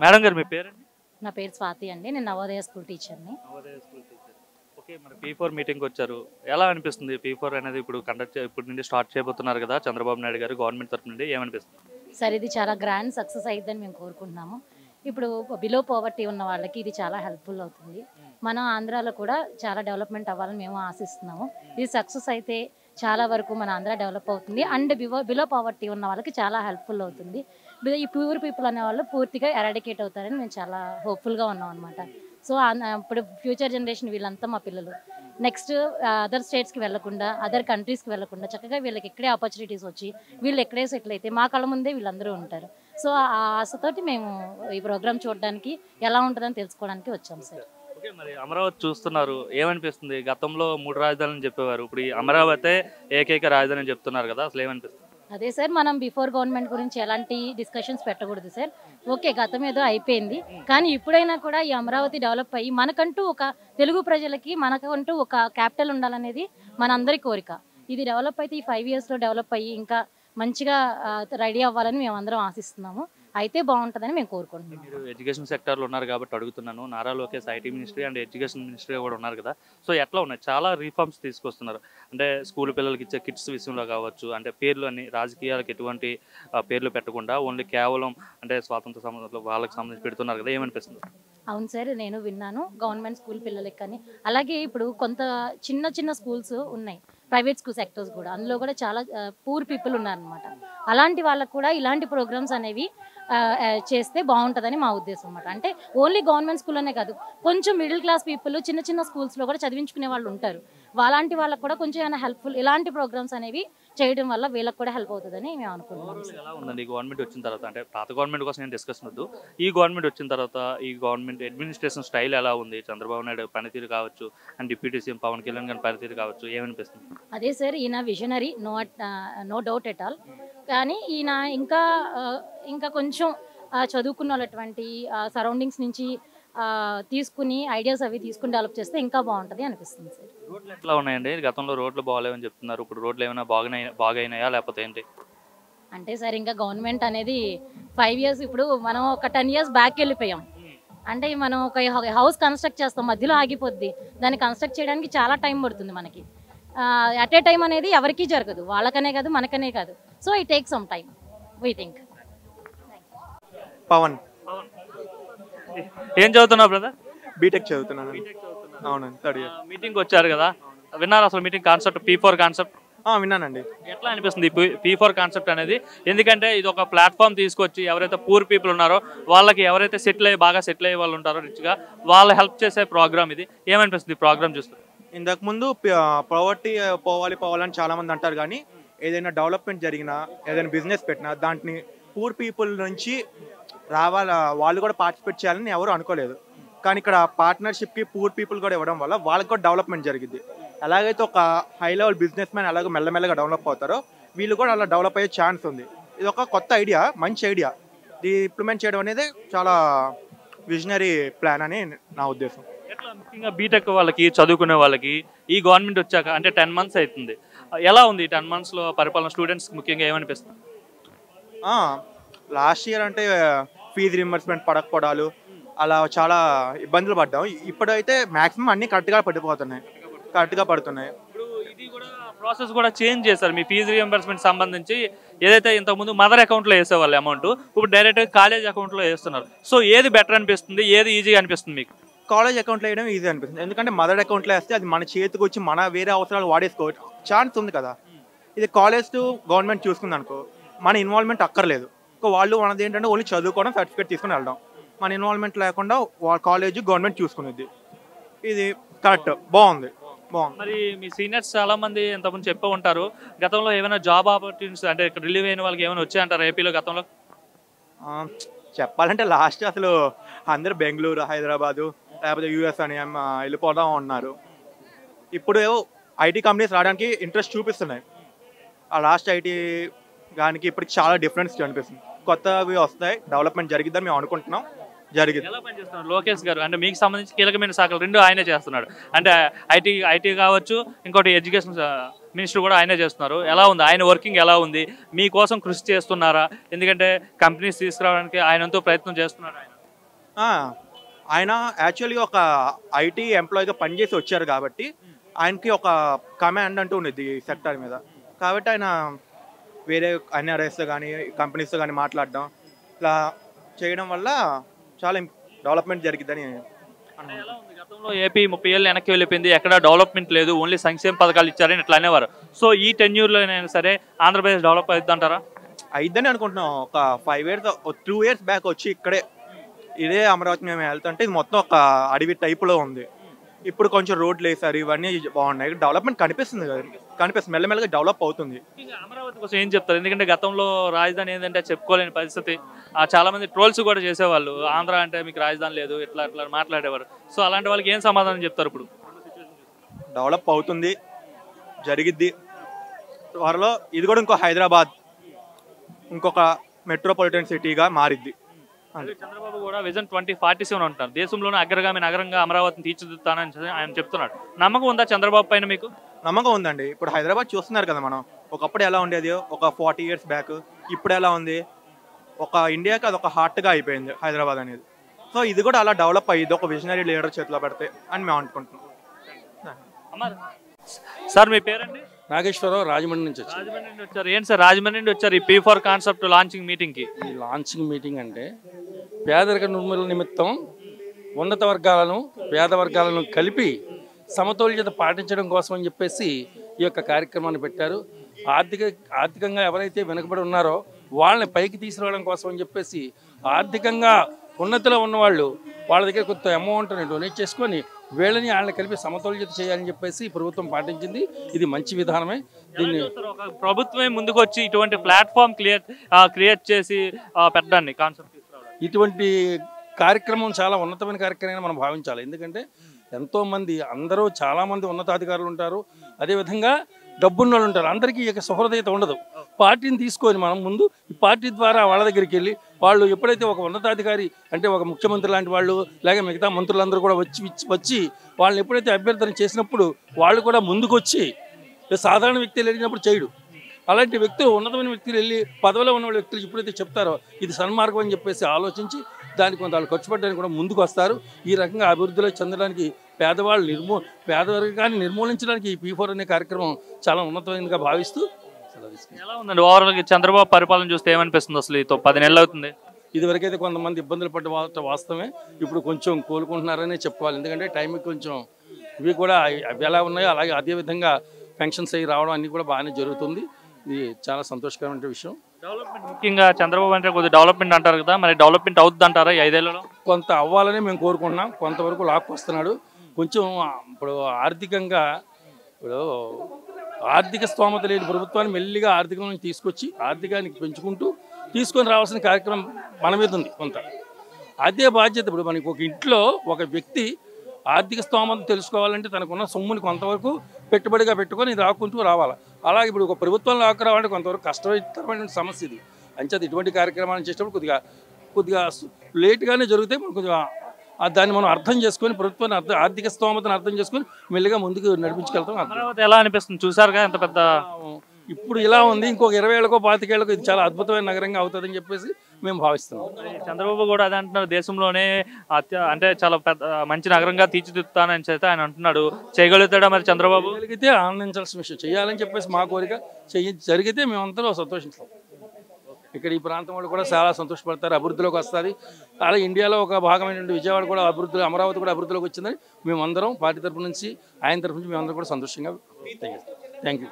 Madam గారు మీ పేరండి? నా పేరు స్వాతి అండి. నేను నవోదయ స్కూల్ టీచర్ని. Navodaya school teacher. ఓకే. మరి P4 మీటింగ్కి వచ్చారు. ఎలా అనిపిస్తుంది? P4 అనేది ఇప్పుడు ఇప్పుడు నుండి స్టార్ట్ చేయబోతున్నారు కదా చంద్రబాబు నాయుడు గారు గవర్నమెంట్ తరఫు నుండి ఏమనిపిస్తుంది? సార్ ఇది చాలా గ్రాండ్ సక్సెస్ అయిద్దని మేము కోరుకుంటున్నాము. ఇప్పుడు బిలో పోవర్టీ ఉన్న వాళ్ళకి ఇది చాలా హెల్ప్ఫుల్ అవుతుంది. మన ఆంధ్రాలో కూడా చాలా డెవలప్మెంట్ అవ్వాలని మేము ఆశిస్తున్నాము. ఇది సక్సెస్ అయితే చాలా వరకు మన ఆంధ్ర డెవలప్ అవుతుంది. అండ్ బిలో పావర్టీ ఉన్న వాళ్ళకి చాలా హెల్ప్ఫుల్ అవుతుంది. ఈ పూర్ పీపుల్ అనే వాళ్ళు పూర్తిగా ఎరాడికేట్ అవుతారని మేము చాలా హోప్ఫుల్గా ఉన్నాం అనమాట. సో ఇప్పుడు ఫ్యూచర్ జనరేషన్ వీళ్ళంతా మా పిల్లలు నెక్స్ట్ అదర్ స్టేట్స్కి వెళ్లకుండా అదర్ కంట్రీస్కి వెళ్లకుండా చక్కగా వీళ్ళకి ఎక్కడే ఆపర్చునిటీస్ వచ్చి వీళ్ళు ఎక్కడే సెటిల్ అయితే మా కళ్ళ ముందే వీళ్ళందరూ ఉంటారు. సో ఆ ఆశతోటి మేము ఈ ప్రోగ్రామ్ చూడడానికి ఎలా ఉంటుందని తెలుసుకోవడానికి వచ్చాం సార్. ఓకే. మరి అమరావతి చూస్తున్నారు, ఏమనిపిస్తుంది? గతంలో 3 రాజధానులు చెప్పేవారు, ఇప్పుడు ఈ అమరావతి ఏకైక రాజధాని అని చెప్తున్నారు కదా, అసలు ఏమనిపిస్తుంది? అదే సార్, మనం బిఫోర్ గవర్నమెంట్ గురించి ఎలాంటి డిస్కషన్స్ పెట్టకూడదు సార్. ఓకే, గతం ఏదో అయిపోయింది, కానీ ఇప్పుడైనా కూడా ఈ అమరావతి డెవలప్ అయ్యి మనకంటూ ఒక తెలుగు ప్రజలకి మనకంటూ ఒక క్యాపిటల్ ఉండాలనేది మనందరి కోరిక. ఇది డెవలప్ అయితే ఈ 5 yearsలో డెవలప్ అయ్యి ఇంకా మంచిగా రెడీ అవ్వాలని మేము అందరం ఆశిస్తున్నాము. అయితే బాగుంటుందని మేము కోరుకుంటున్నాం. మీరు ఎడ్యుకేషన్ సెక్టర్లో ఉన్నారు కాబట్టి అడుగుతున్నాను. Nara Lokesh IT ministry and education ministry కూడా ఉన్నారు కదా, సో ఎట్లా ఉన్నాయి? చాలా రీఫార్మ్స్ తీసుకొస్తున్నారు. అంటే స్కూల్ పిల్లలకి ఇచ్చే కిట్స్ విషయంలో కావచ్చు, అంటే పేర్లు అన్ని రాజకీయాలకు ఎటువంటి పేర్లు పెట్టకుండా ఓన్లీ కేవలం అంటే స్వాతంత్ర సమయంలో వాళ్ళకి సంబంధించి పెడుతున్నారు కదా, ఏమనిపిస్తుంది? అవును సార్, నేను విన్నాను. గవర్నమెంట్ స్కూల్ పిల్లలకి కానీ అలాగే ఇప్పుడు కొంత చిన్న చిన్న స్కూల్స్ ఉన్నాయి, ప్రైవేట్ స్కూల్ సెక్టర్స్ కూడా, అందులో కూడా చాలా పూర్ పీపుల్ ఉన్నారనమాట. అలాంటి వాళ్ళకు కూడా ఇలాంటి ప్రోగ్రామ్స్ అనేవి చేస్తే బాగుంటుందని మా ఉద్దేశం అనమాట. అంటే ఓన్లీ గవర్నమెంట్ స్కూల్ అనే కాదు, కొంచెం మిడిల్ క్లాస్ పీపుల్ చిన్న చిన్న స్కూల్స్లో కూడా చదివించుకునే వాళ్ళు ఉంటారు. అలాంటి వాళ్ళకు కూడా కొంచెం ఏమైనా హెల్ప్ఫుల్ ఇలాంటి ప్రోగ్రామ్స్ అనేవి చేయడం వల్ల వీళ్ళకి కూడా హెల్ప్ అవుతుందని మేము అనుకుంటున్నాం. ఎలా ఉందండి ఈ గవర్నమెంట్ వచ్చిన తర్వాత? అంటే పాత గవర్నమెంట్ కోసం నేను డిస్కషన్ వద్దు, ఈ గవర్నమెంట్ వచ్చిన తర్వాత ఈ గవర్నమెంట్ అడ్మినిస్ట్రేషన్ స్టైల్ ఎలా ఉంది? చంద్రబాబు నాయుడు పనితీరు కావచ్చు and deputy CM Pawan Kalyan గారి పనితీరు కావచ్చు, ఏమనిపిస్తుంది? అదే సార్, ఈయన visionary, no doubt at all. కానీ ఈయన ఇంకా కొంచెం చదువుకున్న వాళ్ళటువంటి సరౌండింగ్స్ నుంచి తీసుకుని ఐడియాస్ అవి తీసుకుని డెవలప్ చేస్తే ఇంకా బాగుంటుంది అనిపిస్తుంది సార్. రోడ్లు ఎట్లా ఉన్నాయండి? గతంలో రోడ్లు బాగాలేవని చెప్తున్నారు, ఇప్పుడు రోడ్లు ఏమైనా బాగైనాయా లేకపోతే ఏంటి? అంటే సార్ ఇంకా గవర్నమెంట్ అనేది 5 years, ఇప్పుడు మనం ఒక 10 years బ్యాక్ వెళ్ళిపోయాం. అంటే మనం ఒక హౌస్ కన్స్ట్రక్ట్ చేస్తాం, మధ్యలో ఆగిపోద్ది. దాన్ని కన్స్ట్రక్ట్ చేయడానికి చాలా టైం పడుతుంది మనకి. అట్ ఏ టైం అనేది ఎవరికీ జరగదు, వాళ్ళకనే కాదు మనకనే కాదు. So it take some time we think. Pawan. ఏం చదువుతున్నావు బ్రదర్? బీటెక్ చదువుతున్నాను. అవునండి, 3rd year. మీటింగ్ వచ్చారు కదా, విన్నారు అసలు మీటింగ్ కాన్సెప్ట్ P4 కాన్సెప్ట్? విన్నానండి. ఎట్లా అనిపిస్తుంది P4 కాన్సెప్ట్ అనేది? ఎందుకంటే ఇది ఒక ప్లాట్ఫామ్ తీసుకొచ్చి ఎవరైతే పూర్ పీపుల్ ఉన్నారో వాళ్ళకి, ఎవరైతే బాగా సెటిల్ అయ్యే వాళ్ళు ఉంటారో రిచ్గా, వాళ్ళు హెల్ప్ చేసే ప్రోగ్రామ్ ఇది. ఏమనిపిస్తుంది ఈ ప్రోగ్రామ్ చూస్తే? ఇంతకుముందు ప్రావర్టీ పోవాలని చాలా మంది అంటారు, కానీ ఏదైనా డెవలప్మెంట్ జరిగినా ఏదైనా బిజినెస్ పెట్టినా దాంట్ని పూర్ పీపుల్ నుంచి వాళ్ళు కూడా పార్టిసిపేట్ చేయాలని ఎవరు అనుకోలేదు. కానీ ఇక్కడ పార్ట్నర్షిప్కి పూర్ పీపుల్ కూడా ఇవ్వడం వల్ల వాళ్ళకి కూడా డెవలప్మెంట్ జరిగింది. ఎలాగైతే ఒక హై లెవెల్ బిజినెస్ మ్యాన్ అలాగే మెల్లమెల్లగా డెవలప్ అవుతారో వీళ్ళు కూడా అలా డెవలప్ అయ్యే ఛాన్స్ ఉంది. ఇది ఒక కొత్త ఐడియా, మంచి ఐడియా. ఇది ఇంప్లిమెంట్ చేయడం అనేది చాలా విజనరీ ప్లాన్ అని నా ఉద్దేశం. ఎట్లా ముఖ్యంగా బీటెక్ వాళ్ళకి, చదువుకునే వాళ్ళకి ఈ గవర్నమెంట్ వచ్చాక అంటే 10 months అవుతుంది, ఎలా ఉంది 10 monthsలో పరిపాలన? స్టూడెంట్స్ ముఖ్యంగా ఏమనిపిస్తుంది? లాస్ట్ ఇయర్ అంటే ఫీజు రింబర్స్మెంట్ పడకపోవడాలు అలా చాలా ఇబ్బందులు పడ్డాం. ఇప్పుడైతే మ్యాక్సిమం అన్నీ కరెక్ట్గా పడుతున్నాయి. ఇప్పుడు ఇది కూడా ప్రాసెస్ కూడా చేంజ్ చేశారు. మీ ఫీజు రియంబర్స్మెంట్ సంబంధించి ఏదైతే ఇంతకుముందు మదర్ అకౌంట్లో వేసేవాళ్ళు అమౌంట్, ఇప్పుడు డైరెక్ట్గా కాలేజ్ అకౌంట్లో వేస్తున్నారు. సో ఏది బెటర్ అనిపిస్తుంది, ఏది ఈజీగా అనిపిస్తుంది మీకు? కాలేజ్ అకౌంట్లో వేయడం ఈజీ అనిపిస్తుంది, ఎందుకంటే మదర్ అకౌంట్లో వేస్తే అది మన చేతికి వచ్చి మన వేరే అవసరాలు వాడేసుకోవచ్చు ఛాన్స్ ఉంది కదా. ఇది కాలేజ్ టు గవర్నమెంట్ చూసుకుంది అనుకో, మన ఇన్వాల్వ్మెంట్ అక్కర్లేదు. వాళ్ళు మనది ఏంటంటే ఓన్లీ చదువుకోవడం, సర్టిఫికేట్ తీసుకుని వెళ్ళడం, మన ఇన్వాల్వ్మెంట్ లేకుండా కాలేజ్ గవర్నమెంట్ చూసుకునేది. ఇది కరెక్ట్, బాగుంది. మరి మీ సీనియర్స్ చాలా మంది ఎంతమంది చెప్పే ఉంటారు, గతంలో ఏమైనా జాబ్ ఆపర్చునిటీస్ అంటే ఇక్కడ రిలీవ్ అయిన వాళ్ళకి ఏమైనా వచ్చాయంటారు ఏపీలో గతంలో? చెప్పాలంటే లాస్ట్ అసలు అందరూ బెంగళూరు, హైదరాబాదు లేకపోతే యూఎస్ అని వెళ్ళిపోవడం ఉన్నారు. ఇప్పుడు ఐటీ కంపెనీస్ రావడానికి ఇంట్రెస్ట్ చూపిస్తున్నాయి. ఆ లాస్ట్ ఐటీ దానికి ఇప్పటికి చాలా డిఫరెన్స్ కనిపిస్తుంది. కొత్తవి వస్తాయి, డెవలప్మెంట్ జరిగిద్దని మేము అనుకుంటున్నాం. జరిగింది. ఎలా పనిచేస్తున్నారు లోకేష్ గారు? అంటే మీకు సంబంధించి కీలకమైన శాఖలు 2 ఆయనే చేస్తున్నాడు. అంటే ఐటీ కావచ్చు, ఇంకోటి ఎడ్యుకేషన్ మినిస్టర్ కూడా ఆయనే చేస్తున్నారు. ఎలా ఉంది ఆయన వర్కింగ్? ఎలా ఉంది? మీకోసం కృషి చేస్తున్నారా? ఎందుకంటే కంపెనీస్ తీసుకురావడానికి ఆయనంతో ప్రయత్నం చేస్తున్నారు ఆయన. ఆయన యాక్చువల్లీ ఒక ఐటీ ఎంప్లాయీగా పనిచేసి వచ్చారు కాబట్టి ఆయనకి ఒక కమాండ్ అంటూ ఉండేది ఈ సెక్టర్ మీద. కాబట్టి ఆయన వేరే ఎన్ఆర్ఐస్తో కానీ కంపెనీస్తో కానీ మాట్లాడడం ఇట్లా చేయడం వల్ల చాలా డెవలప్మెంట్ జరిగిద్దని. గతంలో ఏపీ 30 ఏళ్ళు వెనక్కి వెళ్ళిపోయింది, ఎక్కడ డెవలప్మెంట్ లేదు, ఓన్లీ సంక్షేమ పథకాలు ఇచ్చారని ఇట్లా అనేవారు. సో ఈ టెన్యూర్లోనైనా సరే ఆంధ్రప్రదేశ్ డెవలప్ అవుతుంది అంటారా? అయిద్దని అనుకుంటున్నాం. ఒక 5 years 2 years బ్యాక్ వచ్చి ఇక్కడే ఇదే అమరావతి మేము వెళ్తుంటే ఇది మొత్తం ఒక అడవి టైపులో ఉంది. ఇప్పుడు కొంచెం రోడ్లు వేసారు, ఇవన్నీ బాగున్నాయి, డెవలప్మెంట్ కనిపిస్తుంది కదా, కనిపిస్తుంది, మెల్లమెల్లగా డెవలప్ అవుతుంది. అమరావతి కోసం ఏం చెప్తారు? ఎందుకంటే గతంలో రాజధాని ఏంటంటే చెప్పుకోలేని పరిస్థితి, చాలా మంది ట్రోల్స్ కూడా చేసేవాళ్ళు, ఆంధ్ర అంటే మీకు రాజధాని లేదు ఇట్లా ఇట్లా మాట్లాడేవారు. సో అలాంటి వాళ్ళకి ఏం సమాధానం చెప్తారు? ఇప్పుడు డెవలప్ అవుతుంది, జరిగిద్ది త్వరలో. ఇది కూడా ఇంకో హైదరాబాద్, ఇంకొక మెట్రోపాలిటన్ సిటీగా మారిద్ది. చంద్రబాబు కూడా విజన్ 2047 అంటారు, దేశంలోనే అగ్రగామి నగరంగా అమరావతిని తీర్చిదిద్దుతానని ఆయన చెప్తున్నాడు. నమ్మకం ఉందా చంద్రబాబు పైన మీకు? నమ్మకం ఉందండి. ఇప్పుడు హైదరాబాద్ చూస్తున్నారు కదా మనం, ఒకప్పుడు ఎలా ఉండేది ఒక 40 years బ్యాక్, ఇప్పుడు ఎలా ఉంది, ఒక ఇండియాకి అది ఒక హార్ట్గా అయిపోయింది హైదరాబాద్ అనేది. సో ఇది కూడా అలా డెవలప్ అయ్యింది ఒక విజనరీ లీడర్ చేతిలో పెడితే అని మేము అనుకుంటున్నాం. సార్ మీ పేరండి? నాగేశ్వరరావు, రాజమండ్రి నుంచి రాజమండ్రి నుండి వచ్చారు. ఏంటి సార్ రాజమండ్రి నుండి వచ్చారు ఈ P4 కాన్సెప్ట్ లాంచింగ్ మీటింగ్కి? ఈ లాంచింగ్ మీటింగ్ అంటే పేదరిక నిర్మూలన నిమిత్తం ఉన్నత వర్గాలను పేద వర్గాలను కలిపి సమతుల్యత పాటించడం కోసం అని చెప్పేసి ఈ యొక్క కార్యక్రమాన్ని పెట్టారు. ఆర్థికంగా ఎవరైతే వెనుకబడి ఉన్నారో వాళ్ళని పైకి తీసుకురావడం కోసం అని చెప్పేసి ఆర్థికంగా ఉన్నతిలో ఉన్నవాళ్ళు వాళ్ళ దగ్గర కొంత అమౌంట్ని డొనేట్ చేసుకొని వీళ్ళని వాళ్ళని కలిపి సమతుల్యత చేయాలని చెప్పేసి ప్రభుత్వం పాటించింది. ఇది మంచి విధానమే. దీన్ని ప్రభుత్వమే ముందుకు వచ్చి ఇటువంటి ప్లాట్ఫామ్ క్రియేట్ చేసి పెట్టడాన్ని కాన్సెప్ట్ ఇటువంటి కార్యక్రమం చాలా ఉన్నతమైన కార్యక్రమంగా మనం భావించాలి. ఎందుకంటే ఎంతోమంది అందరూ చాలామంది ఉన్నతాధికారులు ఉంటారు, అదేవిధంగా డబ్బున్న వాళ్ళు ఉంటారు. అందరికీ ఇక సహృదయత ఉండదు. పార్టీని తీసుకొని మనం ముందు ఈ పార్టీ ద్వారా వాళ్ళ దగ్గరికి వెళ్ళి వాళ్ళు ఎప్పుడైతే ఒక ఉన్నతాధికారి అంటే ఒక ముఖ్యమంత్రి లాంటి వాళ్ళు లేక మిగతా మంత్రులందరూ కూడా వచ్చి వాళ్ళని ఎప్పుడైతే అభ్యర్థన చేసినప్పుడు వాళ్ళు కూడా ముందుకు వచ్చి సాధారణ వ్యక్తులు వెళ్ళినప్పుడు చేయడు. అలాంటి వ్యక్తులు ఉన్నతమైన వ్యక్తులు వెళ్ళి పదవిలో ఉన్న వ్యక్తులు ఎప్పుడైతే చెప్తారో ఇది సన్మార్గం అని చెప్పేసి ఆలోచించి దానికి కొంత వాళ్ళు ఖర్చు పెట్టడానికి కూడా ముందుకు వస్తారు. ఈ రకంగా అభివృద్ధిలో చెందడానికి పేదవర్గాన్ని నిర్మూలించడానికి ఈ P4 అనే కార్యక్రమం చాలా ఉన్నతమైనదిగా భావిస్తూ ఎలా ఉందండి ఓవరాల్గా చంద్రబాబు పరిపాలన చూస్తే ఏమనిపిస్తుంది? అసలు 10 నెలలు అవుతుంది. ఇదివరకైతే కొంతమంది ఇబ్బందులు పడ్డ వాస్తవమే, ఇప్పుడు కొంచెం కోలుకుంటున్నారనే చెప్పుకోవాలి. ఎందుకంటే టైంకి కొంచెం ఇవి కూడా అవి ఎలా ఉన్నాయో అలాగే అదేవిధంగా పెన్షన్స్ అవి రావడం అన్నీ కూడా బాగానే జరుగుతుంది. ఇది చాలా సంతోషకరమైన విషయం. డెవలప్మెంట్ ముఖ్యంగా చంద్రబాబు అంటే కొద్దిగా డెవలప్మెంట్ అంటారు కదా, మరి డెవలప్మెంట్ అవుతుంది అంటారా ఈ 5 ఏళ్లలో? కొంత అవ్వాలని మేము కోరుకుంటున్నాం. కొంతవరకు లాక్కొస్తున్నాడు. కొంచెం ఇప్పుడు ఆర్థికంగా ఇప్పుడు ఆర్థిక స్తోమత లేని ప్రభుత్వాన్ని మెల్లిగా ఆర్థికం నుంచి తీసుకొచ్చి ఆర్థికానికి పెంచుకుంటూ తీసుకొని రావాల్సిన కార్యక్రమం మన మీద ఉంది కొంత. అదే బాధ్యత. ఇప్పుడు మనకి ఒక ఇంట్లో ఒక వ్యక్తి ఆర్థిక స్తోమత తెలుసుకోవాలంటే తనకున్న సొమ్ముని కొంతవరకు పెట్టుబడిగా పెట్టుకొని ఇది రాకుంటూ రావాలి. అలాగే ఇప్పుడు ఒక ప్రభుత్వం రావాలంటే కొంతవరకు కష్టతరమైన సమస్య ఇది. అంచేత ఇటువంటి కార్యక్రమాలను చేసేటప్పుడు కొద్దిగా లేట్గానే జరిగితే మనం కొద్దిగా దాన్ని మనం అర్థం చేసుకొని ప్రభుత్వాన్ని ఆర్థిక స్తోమతను అర్థం చేసుకొని మెల్లిగా ముందుకు నడిపించుకెళ్తాం. అమరావతి ఎలా అనిపిస్తుంది చూసారుగా ఎంత పెద్ద? ఇప్పుడు ఇలా ఉంది, ఇంకొక 20 ఏళ్ళకో 25 ఏళ్ళకో ఇది చాలా అద్భుతమైన నగరంగా అవుతుందని చెప్పేసి మేము భావిస్తున్నాం. చంద్రబాబు కూడా అదే అంటున్నారు, దేశంలోనే అంటే చాలా పెద్ద మంచి నగరంగా తీర్చిదిద్దుతానని చేస్తే ఆయన అంటున్నాడు. చేయగలుగుతాడా మరి చంద్రబాబు? జరిగితే ఆనందించాల్సిన విషయం, చేయాలని చెప్పేసి మా కోరిక. జరిగితే మేమందరూ సంతోషిస్తాం. ఇక్కడ ఈ ప్రాంతం వాళ్ళు కూడా చాలా సంతోషపడతారు, అభివృద్ధిలోకి వస్తుంది. అలాగే ఇండియాలో ఒక భాగమైన విజయవాడ కూడా అభివృద్ధిలో, అమరావతి కూడా అభివృద్ధిలోకి వచ్చిందని మేమందరం పార్టీ తరఫు నుంచి ఆయన తరఫు నుంచి మేమందరం కూడా సంతోషంగా థ్యాంక్ యూ.